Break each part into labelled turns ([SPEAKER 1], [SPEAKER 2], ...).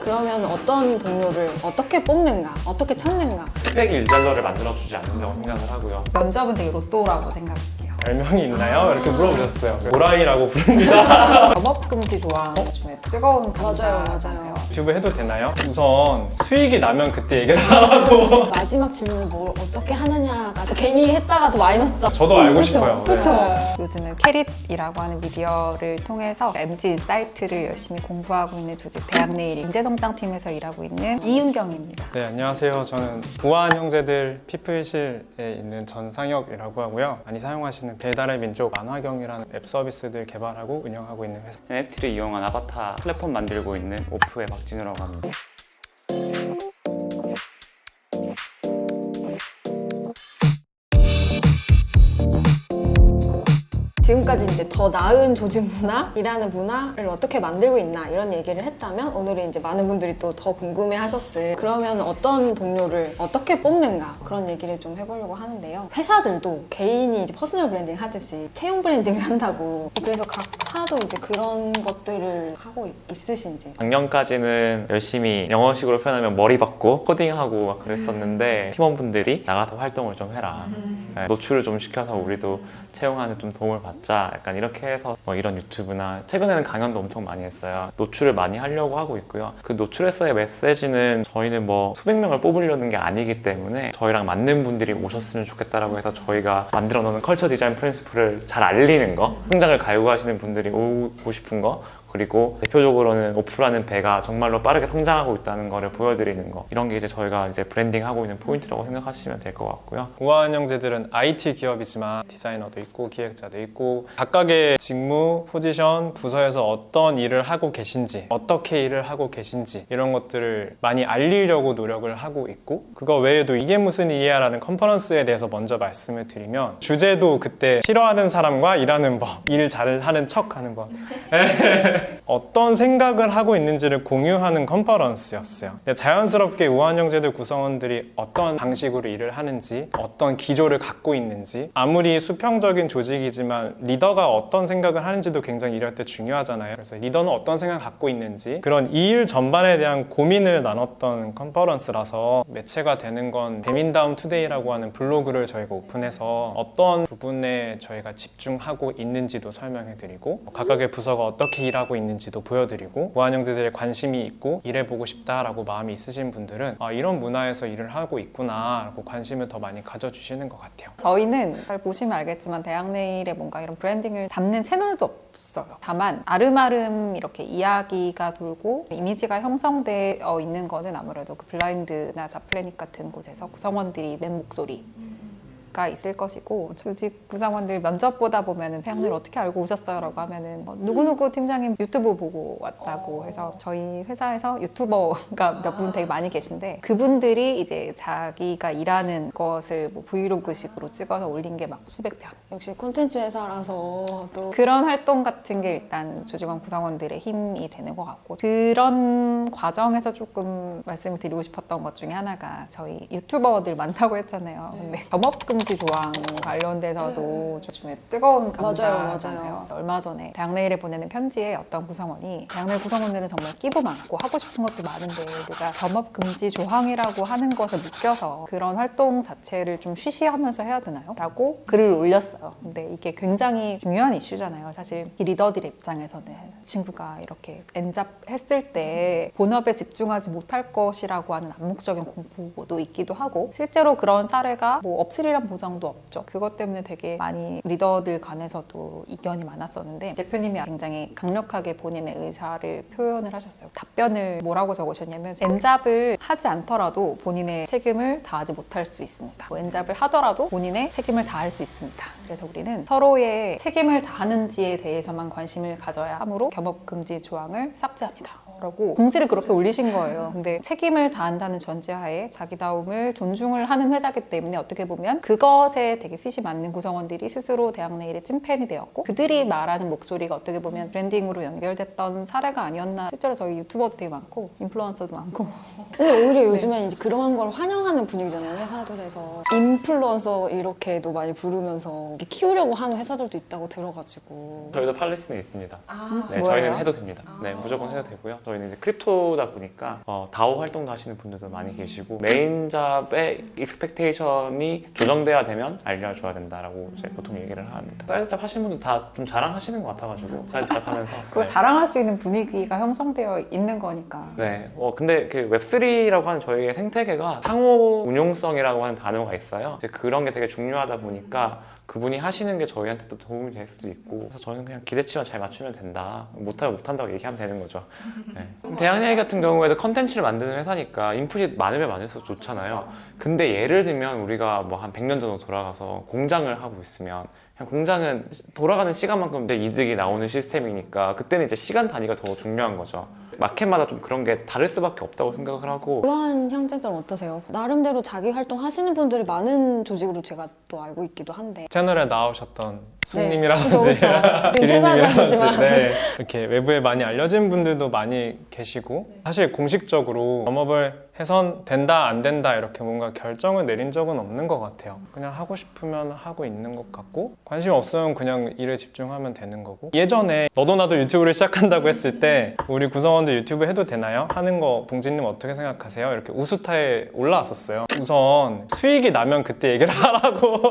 [SPEAKER 1] 그러면 어떤 동료를 어떻게 뽑는가, 어떻게 찾는가?
[SPEAKER 2] 스펙 일잘러를 만들어주지 않는다고 생각을 하고요.
[SPEAKER 3] 면접은 되게 로또라고 생각해요.
[SPEAKER 4] 별명이 있나요? 이렇게 물어보셨어요. 오라이라고 부릅니다.
[SPEAKER 3] 영업금지 조항 요즘에 뜨거운
[SPEAKER 1] 맞아요.
[SPEAKER 3] 감자잖아요.
[SPEAKER 4] 유튜브 해도 되나요? 우선 수익이 나면 그때 얘기를 하라고.
[SPEAKER 1] 마지막 질문이 뭘 어떻게 하느냐가 또 괜히 했다가 또 마이너스다.
[SPEAKER 4] 저도 알고
[SPEAKER 1] 그쵸?
[SPEAKER 4] 싶어요.
[SPEAKER 1] 그쵸?
[SPEAKER 3] 요즘은 캐릿이라고 하는 미디어를 통해서 MZ 사이트를 열심히 공부하고 있는 조직 대학내일 인재성장팀에서 일하고 있는 이윤경입니다.
[SPEAKER 4] 네, 안녕하세요. 저는 우아한 형제들 피플실에 있는 전상혁이라고 하고요. 많이 사용하시는 배달의 민족 만화경이라는 앱 서비스들 개발하고 운영하고 있는 회사.
[SPEAKER 2] NFT를 이용한 아바타 플랫폼 만들고 있는 오프의 박진우라고 합니다.
[SPEAKER 1] 지금까지 이제 더 나은 조직 문화, 일하는 문화를 어떻게 만들고 있나 이런 얘기를 했다면 오늘은 이제 많은 분들이 또 더 궁금해 하셨을 그러면 어떤 동료를 어떻게 뽑는가 그런 얘기를 좀 해보려고 하는데요. 회사들도 개인이 이제 퍼스널 브랜딩 하듯이 채용 브랜딩을 한다고 그래서 각 사도 이제 그런 것들을 하고 있으신지
[SPEAKER 2] 작년까지는 열심히 영어식으로 표현하면 머리 받고 코딩하고 막 그랬었는데 팀원분들이 나가서 활동을 좀 해라. 네, 노출을 좀 시켜서 우리도 채용하는 좀 도움을 받자. 약간 이렇게 해서 뭐 이런 유튜브나 최근에는 강연도 엄청 많이 했어요. 노출을 많이 하려고 하고 있고요. 그 노출에서의 메시지는 저희는 뭐 수백 명을 뽑으려는 게 아니기 때문에 저희랑 맞는 분들이 오셨으면 좋겠다라고 해서 저희가 만들어 놓은 컬처 디자인 프린시플을 잘 알리는 거, 성장을 갈구하시는 분들이 오고 싶은 거, 그리고 대표적으로는 오프라는 배가 정말로 빠르게 성장하고 있다는 거를 보여드리는 거, 이런 게 이제 저희가 이제 브랜딩하고 있는 포인트라고 생각하시면 될 것 같고요.
[SPEAKER 4] 우아한 형제들은 IT 기업이지만 디자이너도 있고 기획자도 있고 각각의 직무, 포지션, 부서에서 어떤 일을 하고 계신지 어떻게 일을 하고 계신지 이런 것들을 많이 알리려고 노력을 하고 있고 그거 외에도 이게 무슨 일이야 라는 컨퍼런스에 대해서 먼저 말씀을 드리면 주제도 그때 싫어하는 사람과 일하는 법, 일 잘하는 척 하는 법 어떤 생각을 하고 있는지를 공유하는 컨퍼런스였어요. 근데 자연스럽게 우아한 형제들 구성원들이 어떤 방식으로 일을 하는지 어떤 기조를 갖고 있는지 아무리 수평적인 조직이지만 리더가 어떤 생각을 하는지도 굉장히 일할 때 중요하잖아요. 그래서 리더는 어떤 생각을 갖고 있는지 그런 이 일 전반에 대한 고민을 나눴던 컨퍼런스라서 매체가 되는 건 배민다운 투데이라고 하는 블로그를 저희가 오픈해서 어떤 부분에 저희가 집중하고 있는지도 설명해드리고 각각의 부서가 어떻게 일하고 있는지도 보여드리고 우아한 형제들의 관심이 있고 일해보고 싶다라고 마음이 있으신 분들은 이런 문화에서 일을 하고 있구나 라고 관심을 더 많이 가져주시는 것 같아요.
[SPEAKER 3] 저희는 잘 보시면 알겠지만 대학내일에 뭔가 이런 브랜딩을 담는 채널도 없어요. 다만 아름아름 이렇게 이야기가 돌고 이미지가 형성되어 있는 거는 아무래도 그 블라인드나 자플래닛 같은 곳에서 구성원들이 낸 목소리 가 있을 것이고 조직 구성원들 면접 보다 보면은 대학내일 어떻게 알고 오셨어요? 라고 하면은 누구누구 팀장님 유튜브 보고 왔다고 해서 저희 회사에서 유튜버가 몇 분 되게 많이 계신데 그분들이 이제 자기가 일하는 것을 뭐 브이로그식으로 찍어서 올린 게 막 수백 편
[SPEAKER 1] 역시 콘텐츠 회사라서 또
[SPEAKER 3] 그런 활동 같은 게 일단 조직원 구성원들의 힘이 되는 것 같고 그런 과정에서 조금 말씀을 드리고 싶었던 것 중에 하나가 저희 유튜버들 많다고 했잖아요. 근데 영업금지 조항 관련돼서도 요즘에 뜨거운 감자잖아요. 얼마 전에 대학내일에 보내는 편지에 어떤 구성원이 대학내일 구성원들은 정말 끼도 많고 하고 싶은 것도 많은데 우리가 영업금지 조항이라고 하는 것에 묶여서 그런 활동 자체를 좀 쉬쉬하면서 해야 되나요? 라고 글을 올렸어요. 근데 이게 굉장히 중요한 이슈잖아요. 사실 이 리더들의 입장에서는 친구가 이렇게 엔잡 했을 때 본업에 집중하지 못할 것이라고 하는 암묵적인 공포도 있기도 하고 실제로 그런 사례가 뭐 없으리란 보장도 없죠. 그것 때문에 되게 많이 리더들 간에서도 이견이 많았었는데 대표님이 굉장히 강력하게 본인의 의사를 표현을 하셨어요. 답변을 뭐라고 적으셨냐면 엔잡을 하지 않더라도 본인의 책임을 다하지 못할 수 있습니다. 뭐 엔잡을 하더라도 본인의 책임을 다할 수 있습니다. 그래서 우리는 서로의 책임을 다하는지에 대해서만 관심을 가져야 하므로 겸업금지 조항을 삭제합니다. 라고 공지를 그렇게 올리신 거예요. 근데 책임을 다한다는 전제하에 자기다움을 존중을 하는 회사이기 때문에 어떻게 보면 그것에 되게 핏이 맞는 구성원들이 스스로 대학내일의 찐팬이 되었고 그들이 말하는 목소리가 어떻게 보면 브랜딩으로 연결됐던 사례가 아니었나. 실제로 저희 유튜버도 되게 많고 인플루언서도 많고
[SPEAKER 1] 근데 오히려 요즘엔 이제 그런 걸 환영하는 분위기잖아요. 회사들에서 인플루언서 이렇게도 많이 부르면서 이렇게 키우려고 하는 회사들도 있다고 들어가지고
[SPEAKER 2] 저희도 팔리스는 있습니다. 네,
[SPEAKER 3] 뭐예요?
[SPEAKER 2] 저희는 해도 됩니다. 네, 무조건 해도 되고요. 저희는 이제 크립토다 보니까 다오 활동도 하시는 분들도 많이 계시고 메인 잡의 익스펙테이션이 조정돼야 되면 알려줘야 된다라고 이제 보통 얘기를 합니다. 사이드 잡 하시는 분들 다 좀 자랑하시는 것 같아가지고 사이드 잡 하면서
[SPEAKER 3] 그걸
[SPEAKER 2] 네.
[SPEAKER 3] 자랑할 수 있는 분위기가 형성되어 있는 거니까.
[SPEAKER 2] 네. 근데 그 웹3라고 하는 저희의 생태계가 상호 운용성이라고 하는 단어가 있어요. 이제 그런 게 되게 중요하다 보니까 그분이 하시는 게 저희한테도 도움이 될 수도 있고 그래서 저는 그냥 기대치만 잘 맞추면 된다. 못하면 못한다고 얘기하면 되는 거죠. 네. 대학내일 같은 경우에도 컨텐츠를 만드는 회사니까 인풋이 많으면 많을수록 좋잖아요. 근데 예를 들면 우리가 뭐 한 100년 전으로 돌아가서 공장을 하고 있으면 그냥 공장은 돌아가는 시간만큼 이제 이득이 나오는 시스템이니까 그때는 이제 시간 단위가 더 중요한 거죠. 마켓마다 좀 그런 게 다를 수밖에 없다고 생각을 하고
[SPEAKER 1] 교환 형제들은 어떠세요? 나름대로 자기 활동 하시는 분들이 많은 조직으로 제가 또 알고 있기도 한데
[SPEAKER 4] 채널에 나오셨던
[SPEAKER 1] 그쵸,
[SPEAKER 4] 숭님이라든지
[SPEAKER 1] 그쵸.
[SPEAKER 4] 기린님이라든지 네, 이렇게 외부에 많이 알려진 분들도 많이 계시고 사실 공식적으로 점업을 해선 된다 안 된다 이렇게 뭔가 결정을 내린 적은 없는 것 같아요. 그냥 하고 싶으면 하고 있는 것 같고 관심 없으면 그냥 일에 집중하면 되는 거고 예전에 너도 나도 유튜브를 시작한다고 했을 때 우리 구성원들 유튜브 해도 되나요? 하는 거 봉진님 어떻게 생각하세요? 이렇게 우수타에 올라왔었어요. 우선 수익이 나면 그때 얘기를 하라고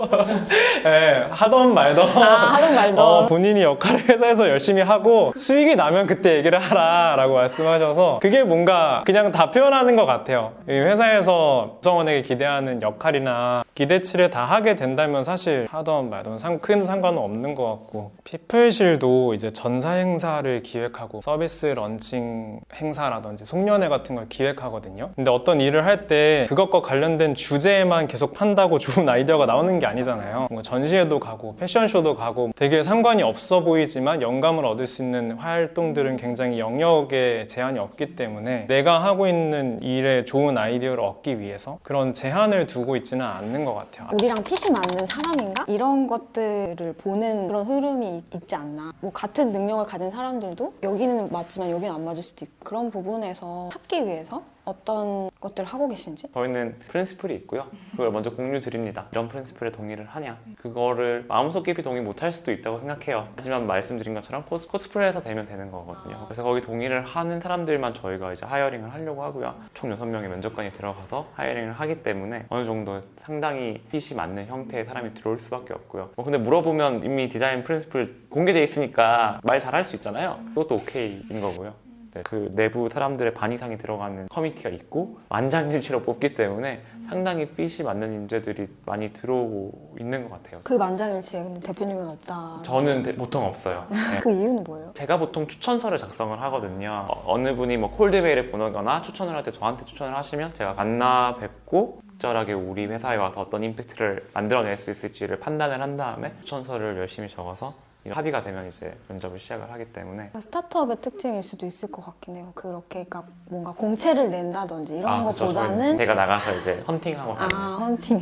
[SPEAKER 4] 네, 하던 말던
[SPEAKER 1] 하던 말던
[SPEAKER 4] 본인이 역할을 회사에서 열심히 하고 수익이 나면 그때 얘기를 하라 라고 말씀하셔서 그게 뭔가 그냥 다 표현하는 것 같아요. 이 회사에서 구성원에게 기대하는 역할이나 기대치를 다 하게 된다면 사실 하던 말던 큰 상관은 없는 것 같고 피플실도 이제 전사 행사를 기획하고 서비스 런칭 행사라든지 송년회 같은 걸 기획하거든요. 근데 어떤 일을 할 때 그것과 관련된 주제에만 계속 판다고 좋은 아이디어가 나오는 게 아니잖아요. 뭐 전시회도 가고 패션쇼도 가고 되게 상관이 없어 보이지만 영감을 얻을 수 있는 활동들은 굉장히 영역에 제한이 없기 때문에 내가 하고 있는 일에 좋은 아이디어를 얻기 위해서 그런 제한을 두고 있지는 않는 것 같아요.
[SPEAKER 1] 우리랑 핏이 맞는 사람인가? 이런 것들을 보는 그런 흐름이 있지 않나. 뭐 같은 능력을 가진 사람들도 여기는 맞지만 여기는 안 맞을 수도 있고 그런 부분에서 찾기 위해서 어떤 것들을 하고 계신지?
[SPEAKER 2] 저희는 프린시플이 있고요. 그걸 먼저 공유 드립니다. 이런 프린시플에 동의를 하냐? 그거를 마음속 깊이 동의 못할 수도 있다고 생각해요. 하지만 말씀드린 것처럼 코스프레해서 되면 되는 거거든요. 그래서 거기 동의를 하는 사람들만 저희가 이제 하이어링을 하려고 하고요. 총 6명의 면접관이 들어가서 하이어링을 하기 때문에 어느 정도 상당히 핏이 맞는 형태의 사람이 들어올 수밖에 없고요. 근데 물어보면 이미 디자인 프린시플 공개돼 있으니까 말 잘할 수 있잖아요. 그것도 오케이인 거고요. 그 내부 사람들의 반 이상이 들어가는 커미티가 있고 만장일치로 뽑기 때문에 상당히 핏이 맞는 인재들이 많이 들어오고 있는 것 같아요.
[SPEAKER 1] 그 만장일치에 근데 대표님은 없다.
[SPEAKER 2] 저는 보통 없어요. 네.
[SPEAKER 1] 그 이유는 뭐예요?
[SPEAKER 2] 제가 보통 추천서를 작성을 하거든요. 어느 분이 뭐 콜드메일을 보내거나 추천을 할 때 저한테 추천을 하시면 제가 만나 뵙고 적절하게 우리 회사에 와서 어떤 임팩트를 만들어낼 수 있을지를 판단을 한 다음에 추천서를 열심히 적어서 합의가 되면 이제 면접을 시작을 하기 때문에
[SPEAKER 1] 스타트업의 특징일 수도 있을 것 같긴 해요. 그렇게 그러니까 뭔가 공채를 낸다든지 이런
[SPEAKER 2] 그쵸.
[SPEAKER 1] 것보다는
[SPEAKER 2] 저희는 제가 나가서 이제 헌팅하고 하는
[SPEAKER 1] 헌팅.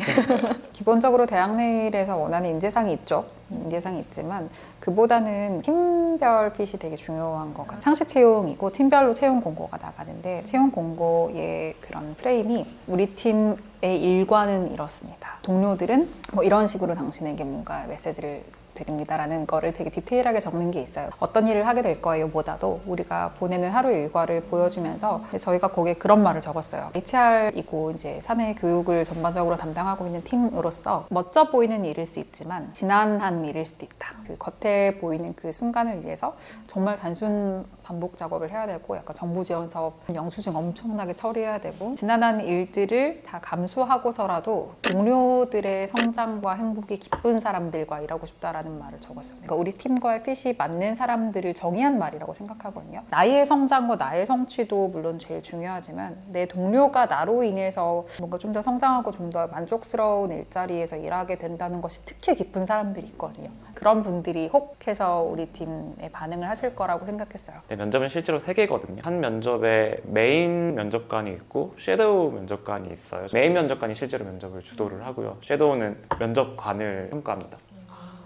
[SPEAKER 3] 기본적으로 대학내일에서 원하는 인재상이 있죠. 인재상이 있지만 그보다는 팀별 핏이 되게 중요한 것 같아요. 상시 채용이고 팀별로 채용 공고가 나가는데 채용 공고의 그런 프레임이 우리 팀의 일과는 이렇습니다. 동료들은 뭐 이런 식으로 당신에게 뭔가 메시지를 드립니다라는 거를 되게 디테일하게 적는 게 있어요. 어떤 일을 하게 될 거예요 보다도 우리가 보내는 하루 일과를 보여주면서 저희가 거기에 그런 말을 적었어요. HR이고 이제 사내 교육을 전반적으로 담당하고 있는 팀으로서 멋져 보이는 일일 수 있지만 지난한 일일 수도 있다. 그 겉에 보이는 그 순간을 위해서 정말 단순 반복 작업을 해야 되고 약간 정부 지원 사업 영수증 엄청나게 처리해야 되고 지난한 일들을 다 감수하고서라도 동료들의 성장과 행복이 기쁜 사람들과 일하고 싶다라는 말을 적었어요. 그러니까 우리 팀과의 핏이 맞는 사람들을 정의한 말이라고 생각하거든요. 나의 성장과 나의 성취도 물론 제일 중요하지만 내 동료가 나로 인해서 뭔가 좀 더 성장하고 좀 더 만족스러운 일자리에서 일하게 된다는 것이 특히 기쁜 사람들이 있거든요. 그런 분들이 혹해서 우리 팀에 반응을 하실 거라고 생각했어요.
[SPEAKER 2] 네, 면접은 실제로 3개거든요. 한 면접에 메인 면접관이 있고 섀도우 면접관이 있어요. 메인 면접관이 실제로 면접을 주도를 하고요. 섀도우는 면접관을 평가합니다.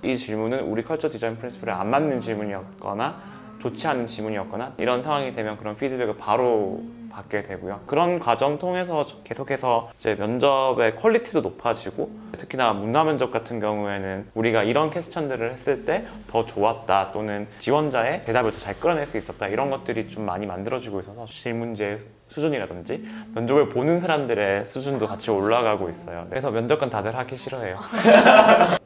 [SPEAKER 2] 이 질문은 우리 컬처 디자인 프린시플에 안 맞는 질문이었거나 좋지 않은 질문이었거나 이런 상황이 되면 그런 피드백을 바로 받게 되고요. 그런 과정 통해서 계속해서 이제 면접의 퀄리티도 높아지고 특히나 문화 면접 같은 경우에는 우리가 이런 퀘스천들을 했을 때 더 좋았다 또는 지원자의 대답을 더 잘 끌어낼 수 있었다 이런 것들이 좀 많이 만들어지고 있어서 질문지의 수준이라든지 면접을 보는 사람들의 수준도 같이 올라가고 있어요. 그래서 면접관 다들 하기 싫어해요.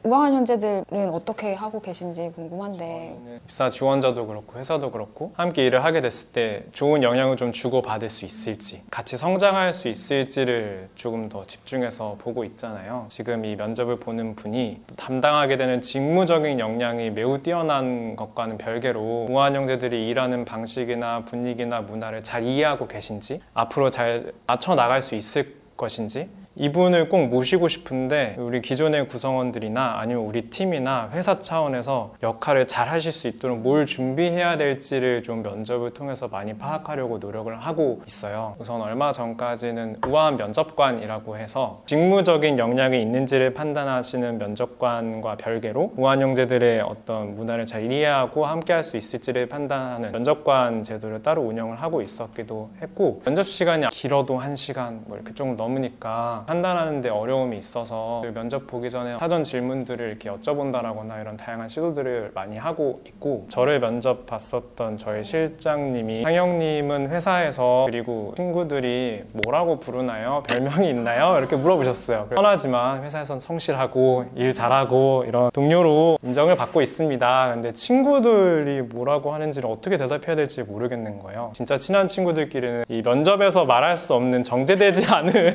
[SPEAKER 1] 우아한 형제들은 어떻게 하고 계신지 궁금한데
[SPEAKER 4] 입사 지원자도 그렇고 회사도 그렇고 함께 일을 하게 됐을 때 좋은 영향을 좀 주고받을 수 있을지 같이 성장할 수 있을지를 조금 더 집중해서 보고 있잖아요. 지금 이 면접을 보는 분이 담당하게 되는 직무적인 역량이 매우 뛰어난 것과는 별개로 우아한 형제들이 일하는 방식이나 분위기나 문화를 잘 이해하고 계신지 앞으로 잘 맞춰 나갈 수 있을 것인지 이분을 꼭 모시고 싶은데 우리 기존의 구성원들이나 아니면 우리 팀이나 회사 차원에서 역할을 잘 하실 수 있도록 뭘 준비해야 될지를 좀 면접을 통해서 많이 파악하려고 노력을 하고 있어요. 우선 얼마 전까지는 우아한 면접관이라고 해서 직무적인 역량이 있는지를 판단하시는 면접관과 별개로 우아한 형제들의 어떤 문화를 잘 이해하고 함께 할 수 있을지를 판단하는 면접관 제도를 따로 운영을 하고 있었기도 했고 면접 시간이 길어도 1시간 뭐 이렇게 조금 넘으니까 판단하는데 어려움이 있어서 면접 보기 전에 사전 질문들을 이렇게 여쭤본다라거나 이런 다양한 시도들을 많이 하고 있고 저를 면접 봤었던 저희 실장님이 상영님은 회사에서 그리고 친구들이 뭐라고 부르나요? 별명이 있나요? 이렇게 물어보셨어요. 뻔하지만 회사에선 성실하고 일 잘하고 이런 동료로 인정을 받고 있습니다. 근데 친구들이 뭐라고 하는지를 어떻게 대답해야 될지 모르겠는 거예요. 진짜 친한 친구들끼리는 이 면접에서 말할 수 없는 정제되지 않은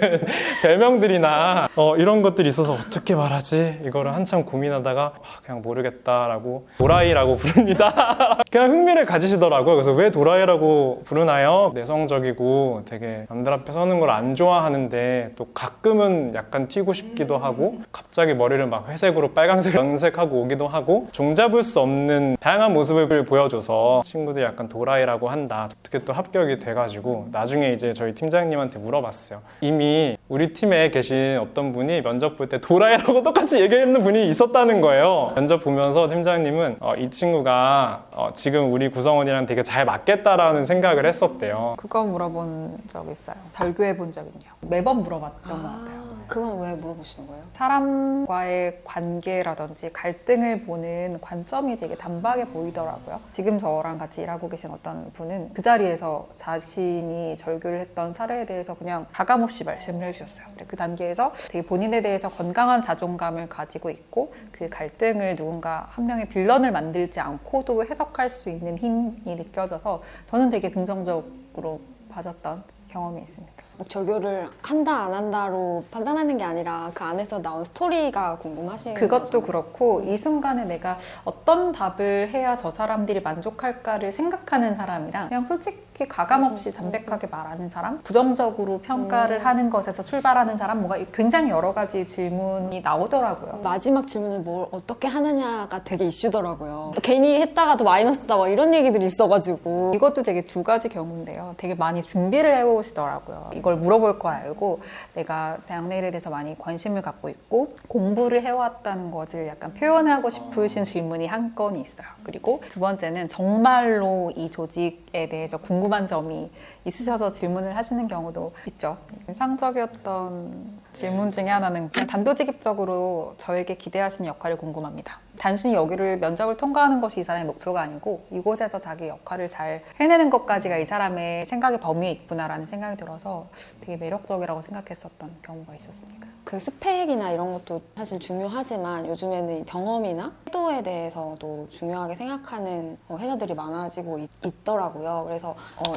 [SPEAKER 4] 별명들이나 이런 것들이 있어서 어떻게 말하지? 이거를 한참 고민하다가 그냥 모르겠다라고 도라이라고 부릅니다. 그냥 흥미를 가지시더라고요. 그래서 왜 도라이라고 부르나요? 내성적이고 되게 남들 앞에 서는 걸 안 좋아하는데 또 가끔은 약간 튀고 싶기도 하고 갑자기 머리를 막 회색으로 빨간색, 연색하고 오기도 하고 종잡을 수 없는 다양한 모습을 보여줘서 친구들이 약간 도라이라고 한다. 어떻게 또 합격이 돼가지고 나중에 이제 저희 팀장님한테 물어봤어요. 이미 우리 팀에 계신 어떤 분이 면접 볼 때 도라이라고 똑같이 얘기했는 분이 있었다는 거예요. 면접 보면서 팀장님은 이 친구가 지금 우리 구성원이랑 되게 잘 맞겠다라는 생각을 했었대요.
[SPEAKER 3] 그거 물어본 적 있어요. 절교해 본 적 있냐고. 매번 물어봤던 것 같아요.
[SPEAKER 1] 그건 왜 물어보시는 거예요?
[SPEAKER 3] 사람과의 관계라든지 갈등을 보는 관점이 되게 단박에 보이더라고요. 지금 저랑 같이 일하고 계신 어떤 분은 그 자리에서 자신이 절교를 했던 사례에 대해서 그냥 가감없이 말씀을 해주셨어요. 그 단계에서 되게 본인에 대해서 건강한 자존감을 가지고 있고 그 갈등을 누군가 한 명의 빌런을 만들지 않고도 해석할 수 있는 힘이 느껴져서 저는 되게 긍정적으로 봐줬던 경험이 있습니다.
[SPEAKER 1] 막 절교를 한다 안 한다로 판단하는 게 아니라 그 안에서 나온 스토리가 궁금하신
[SPEAKER 3] 그것도
[SPEAKER 1] 거잖아요.
[SPEAKER 3] 그렇고 이 순간에 내가 어떤 답을 해야 저 사람들이 만족할까를 생각하는 사람이랑 그냥 솔직히 가감없이 담백하게 말하는 사람, 부정적으로 평가를 하는 것에서 출발하는 사람, 뭔가 굉장히 여러 가지 질문이 나오더라고요.
[SPEAKER 1] 마지막 질문을 뭘 어떻게 하느냐가 되게 이슈더라고요. 괜히 했다가도 마이너스다 막 이런 얘기들이 있어가지고
[SPEAKER 3] 이것도 되게 두 가지 경우인데요. 되게 많이 준비를 해오시더라고요. 이걸 물어볼 걸 알고 내가 대학 내일에 대해서 많이 관심을 갖고 있고 공부를 해왔다는 것을 약간 표현하고 싶으신 질문이 한 건이 있어요. 그리고 두 번째는 정말로 이 조직에 대해서 궁금한 점이 있으셔서 질문을 하시는 경우도 있죠. 인상적이었던 질문 중에 하나는 그냥 단도직입적으로 저에게 기대하시는 역할이 궁금합니다. 단순히 여기를 면접을 통과하는 것이 이 사람의 목표가 아니고 이곳에서 자기 역할을 잘 해내는 것까지가 이 사람의 생각의 범위에 있구나라는 생각이 들어서 되게 매력적이라고 생각했었던 경우가 있었습니다.
[SPEAKER 1] 그 스펙이나 이런 것도 사실 중요하지만 요즘에는 경험이나 태도에 대해서도 중요하게 생각하는 회사들이 많아지고 있더라고요. 그래서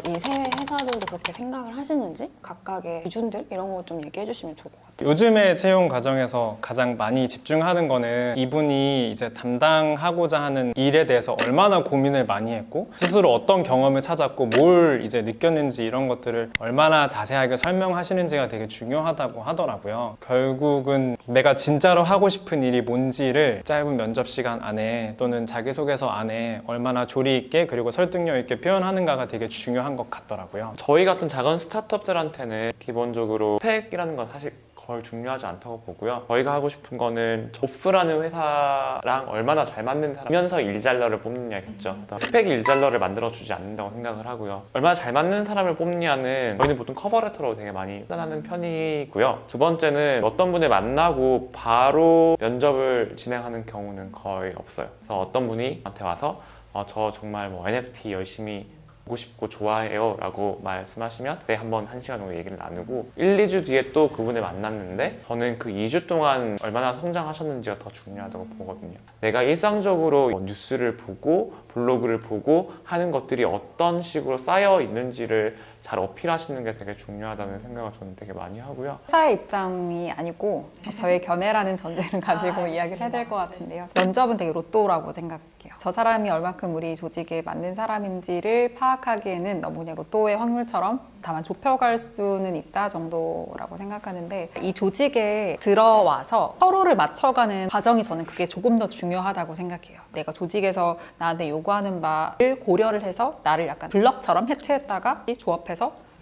[SPEAKER 1] 이 세 회사들도 그렇게 생각을 하시는지 각각의 기준들 이런 거 좀 얘기해 주시면 좋을 것 같아요.
[SPEAKER 4] 요즘의 채용 과정에서 가장 많이 집중하는 거는 이분이 이제 담당하고자 하는 일에 대해서 얼마나 고민을 많이 했고 스스로 어떤 경험을 찾았고 뭘 이제 느꼈는지 이런 것들을 얼마나 자세하게 설명하시는지가 되게 중요하다고 하더라고요. 결국은 내가 진짜로 하고 싶은 일이 뭔지를 짧은 면접 시간 안에 또는 자기소개서 안에 얼마나 조리 있게 그리고 설득력 있게 표현하는가가 되게 중요한 것 같더라고요.
[SPEAKER 2] 저희 같은 작은 스타트업들한테는 기본적으로 스펙이라는 건 사실 덜 중요하지 않다고 보고요. 저희가 하고 싶은 거는 오프라는 회사랑 얼마나 잘 맞는 사람이면서 일잘러를 뽑느냐겠죠. 스펙 일잘러를 만들어주지 않는다고 생각을 하고요. 얼마나 잘 맞는 사람을 뽑느냐는 저희는 보통 커버레터로 되게 많이 판단하는 편이고요. 두 번째는 어떤 분을 만나고 바로 면접을 진행하는 경우는 거의 없어요. 그래서 어떤 분이 저한테 와서 저 정말 뭐 NFT 열심히 보고 싶고 좋아해요 라고 말씀하시면 그때 한번 1시간 정도 얘기를 나누고 1, 2주 뒤에 또 그분을 만났는데 저는 그 2주 동안 얼마나 성장하셨는지가 더 중요하다고 보거든요. 내가 일상적으로 뉴스를 보고 블로그를 보고 하는 것들이 어떤 식으로 쌓여 있는지를 잘 어필하시는 게 되게 중요하다는 생각을 저는 되게 많이 하고요.
[SPEAKER 3] 회사의 입장이 아니고 저의 견해라는 전제를 가지고 이야기를 해야 될 것 같은데요. 면접은 되게 로또라고 생각해요. 저 사람이 얼마큼 우리 조직에 맞는 사람인지를 파악하기에는 너무 그냥 로또의 확률처럼 다만 좁혀갈 수는 있다 정도라고 생각하는데 이 조직에 들어와서 서로를 맞춰가는 과정이 저는 그게 조금 더 중요하다고 생각해요. 내가 조직에서 나한테 요구하는 바를 고려를 해서 나를 약간 블럭처럼 해체했다가 조합해서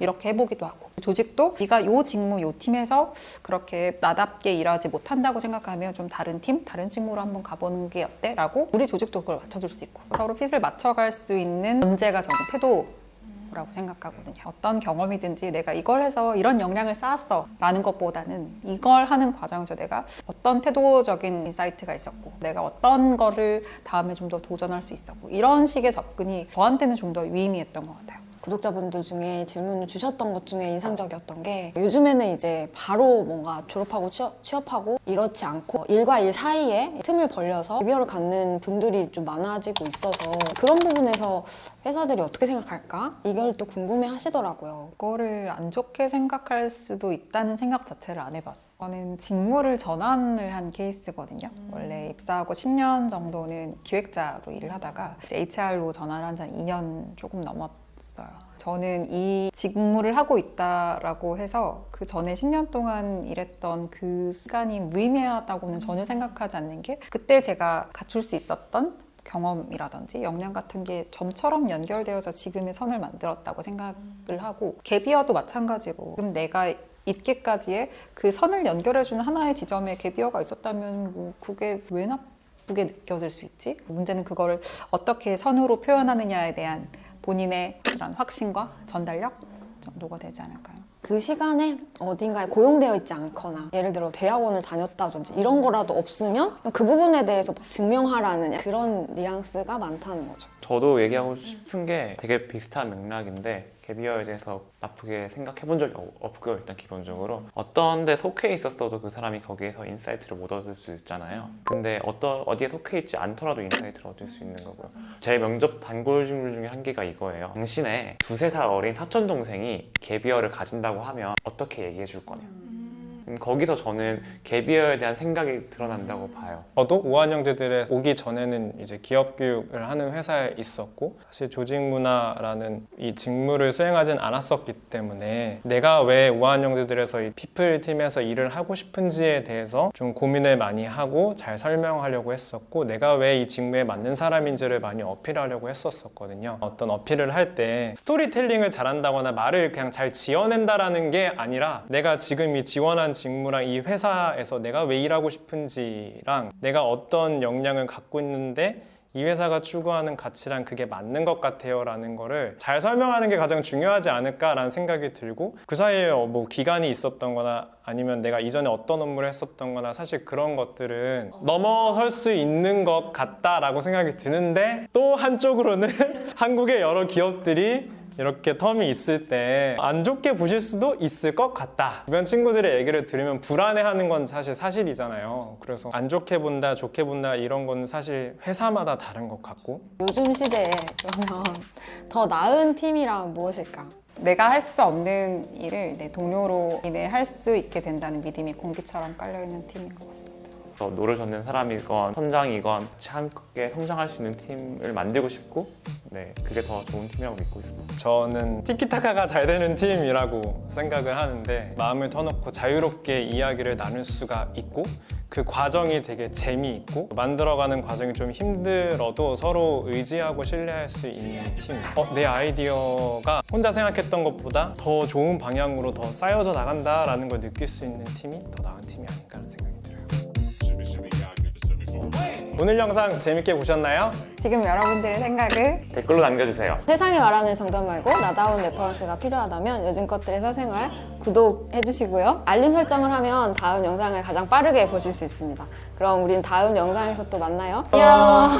[SPEAKER 3] 이렇게 해보기도 하고 조직도 네가 요 직무 요 팀에서 그렇게 나답게 일하지 못한다고 생각하면 좀 다른 팀, 다른 직무로 한번 가보는 게 어때? 라고 우리 조직도 그걸 맞춰줄 수 있고 서로 핏을 맞춰갈 수 있는 문제가 저는 태도라고 생각하거든요. 어떤 경험이든지 내가 이걸 해서 이런 역량을 쌓았어 라는 것보다는 이걸 하는 과정에서 내가 어떤 태도적인 인사이트가 있었고 내가 어떤 거를 다음에 좀 더 도전할 수 있었고 이런 식의 접근이 저한테는 좀 더 유의미했던 것 같아요.
[SPEAKER 1] 구독자분들 중에 질문을 주셨던 것 중에 인상적이었던 게 요즘에는 이제 바로 뭔가 졸업하고 취업하고 이렇지 않고 일과 일 사이에 틈을 벌려서 개비어를 갖는 분들이 좀 많아지고 있어서 그런 부분에서 회사들이 어떻게 생각할까? 이걸 또 궁금해 하시더라고요.
[SPEAKER 3] 그거를 안 좋게 생각할 수도 있다는 생각 자체를 안 해봤어요. 저는 직무를 전환을 한 케이스거든요. 원래 입사하고 10년 정도는 기획자로 일을 하다가 HR로 전환을 한 지 2년 조금 넘었어요. 저는 이 직무를 하고 있다라고 해서 그 전에 10년 동안 일했던 그 시간이 무의미하다고는 전혀 생각하지 않는 게 그때 제가 갖출 수 있었던 경험이라든지 역량 같은 게 점처럼 연결되어서 지금의 선을 만들었다고 생각을 하고 갭이어도 마찬가지로 그럼 내가 있기까지의 그 선을 연결해주는 하나의 지점에 갭이어가 있었다면 뭐 그게 왜 나쁘게 느껴질 수 있지? 문제는 그거를 어떻게 선으로 표현하느냐에 대한 본인의 그런 확신과 전달력 정도가 되지 않을까요?
[SPEAKER 1] 그 시간에 어딘가에 고용되어 있지 않거나 예를 들어 대학원을 다녔다든지 이런 거라도 없으면 그 부분에 대해서 막 증명하라는 그런 뉘앙스가 많다는 거죠.
[SPEAKER 2] 저도 얘기하고 싶은 게 되게 비슷한 맥락인데 개비어에 대해서 나쁘게 생각해 본 적이 없고요. 일단 기본적으로 어떤 데 속해 있었어도 그 사람이 거기에서 인사이트를 못 얻을 수 있잖아요. 근데 어디에 속해 있지 않더라도 인사이트를 얻을 수 있는 거고요. 제 면접 단골 질문 중에 한 개가 이거예요. 당신의 2~3살 어린 사촌동생이 개비어를 가진다고 하면 어떻게 얘기해 줄 거냐. 거기서 저는 개비어에 대한 생각이 드러난다고 봐요.
[SPEAKER 4] 저도 우한형제들에 오기 전에는 이제 기업 교육을 하는 회사에 있었고 사실 조직 문화라는 이 직무를 수행하진 않았었기 때문에 내가 왜 우한형제들에서 이 피플 팀에서 일을 하고 싶은지에 대해서 좀 고민을 많이 하고 잘 설명하려고 했었고 내가 왜 이 직무에 맞는 사람인지를 많이 어필하려고 했었거든요. 어떤 어필을 할 때 스토리텔링을 잘한다거나 말을 그냥 잘 지어낸다라는 게 아니라 내가 지금 이 지원한 직무랑 이 회사에서 내가 왜 일하고 싶은지랑 내가 어떤 역량을 갖고 있는데 이 회사가 추구하는 가치랑 그게 맞는 것 같아요 라는 거를 잘 설명하는 게 가장 중요하지 않을까라는 생각이 들고 그 사이에 뭐 기간이 있었던 거나 아니면 내가 이전에 어떤 업무를 했었던 거나 사실 그런 것들은 넘어설 수 있는 것 같다라고 생각이 드는데 또 한쪽으로는 한국의 여러 기업들이 이렇게 텀이 있을 때 안 좋게 보실 수도 있을 것 같다. 주변 친구들의 얘기를 들으면 불안해하는 건 사실 사실이잖아요. 그래서 안 좋게 본다, 좋게 본다 이런 건 사실 회사마다 다른 것 같고
[SPEAKER 1] 요즘 시대에 그러면 더 나은 팀이란 무엇일까?
[SPEAKER 3] 내가 할 수 없는 일을 내 동료로 인해 할 수 있게 된다는 믿음이 공기처럼 깔려있는 팀인 것 같습니다.
[SPEAKER 2] 더 노를 젓는 사람이건 선장이건 같이 함께 성장할 수 있는 팀을 만들고 싶고 네, 그게 더 좋은 팀이라고 믿고 있습니다.
[SPEAKER 4] 저는 티키타카가 잘 되는 팀이라고 생각을 하는데 마음을 터놓고 자유롭게 이야기를 나눌 수가 있고 그 과정이 되게 재미있고 만들어가는 과정이 좀 힘들어도 서로 의지하고 신뢰할 수 있는 팀. 내 아이디어가 혼자 생각했던 것보다 더 좋은 방향으로 더 쌓여져 나간다라는 걸 느낄 수 있는 팀이 더 나은 팀이 아닌가 하는 생각이 들어요. 오늘 영상 재밌게 보셨나요?
[SPEAKER 3] 지금 여러분들의 생각을
[SPEAKER 2] 댓글로 남겨주세요.
[SPEAKER 1] 세상이 말하는 정답 말고 나다운 레퍼런스가 필요하다면 요즘 것들의 사생활 구독해주시고요. 알림 설정을 하면 다음 영상을 가장 빠르게 보실 수 있습니다. 그럼 우린 다음 영상에서 또 만나요. 안녕.